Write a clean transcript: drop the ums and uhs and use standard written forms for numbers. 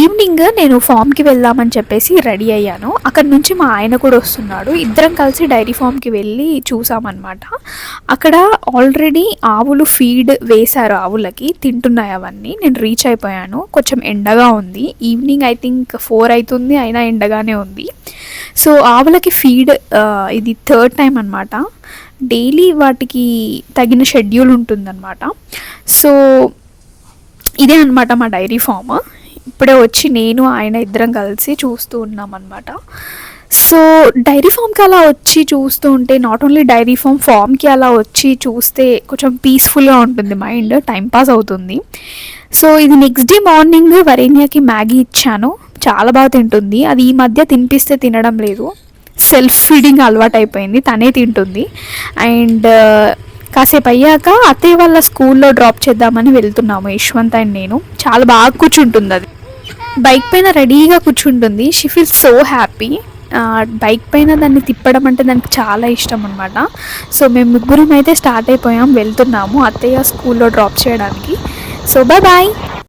Evening నేను ఫామ్కి వెళ్దామని చెప్పేసి రెడీ అయ్యాను. అక్కడ నుంచి మా ఆయన కూడా వస్తున్నాడు. ఇద్దరం కలిసి డైరీ ఫామ్కి వెళ్ళి చూసామన్నమాట. అక్కడ ఆల్రెడీ ఆవులు ఫీడ్ వేశారు, ఆవులకి తింటున్నాయి అవన్నీ. నేను రీచ్ అయిపోయాను. కొంచెం ఎండగా ఉంది, ఈవినింగ్ ఐ థింక్ 4 అవుతుంది, అయినా ఎండగానే ఉంది. సో ఆవులకి ఫీడ్ ఇది 3rd టైం అనమాట. డైలీ వాటికి తగిన షెడ్యూల్ ఉంటుందన్నమాట. సో ఇదే అనమాట మా డైరీ ఫామ్. ఇప్పుడే వచ్చి నేను ఆయన ఇద్దరం కలిసి చూస్తూ ఉన్నాం అనమాట. సో డైరీ ఫామ్కి అలా వచ్చి చూస్తూ ఉంటే, నాట్ ఓన్లీ డైరీ ఫామ్కి అలా వచ్చి చూస్తే కొంచెం పీస్ఫుల్గా ఉంటుంది, మైండ్ టైంపాస్ అవుతుంది. సో ఇది నెక్స్ట్ డే మార్నింగ్ వరేణ్యకి మ్యాగీ ఇచ్చాను. చాలా బాగా తింటుంది. అది ఈ మధ్య తినిపిస్తే తినడం లేదు, సెల్ఫ్ ఫీడింగ్ అలవాటు అయిపోయింది, తనే తింటుంది. అండ్ కాసేపు అయ్యాక అత్తయ్య వాళ్ళ స్కూల్లో డ్రాప్ చేద్దామని వెళ్తున్నాము, యశ్వంత్ అండ్ నేను. చాలా బాగా కూర్చుంటుంది, అది బైక్ పైన రెడీగా కూర్చుంటుంది. She feel so happy. Bike పైన దాన్ని తిప్పడం అంటే దానికి చాలా ఇష్టం అనమాట. సో మేము ముగ్గురం అయితే స్టార్ట్ అయిపోయాం, వెళ్తున్నాము అత్తయ్య స్కూల్లో డ్రాప్ చేయడానికి. So bye bye.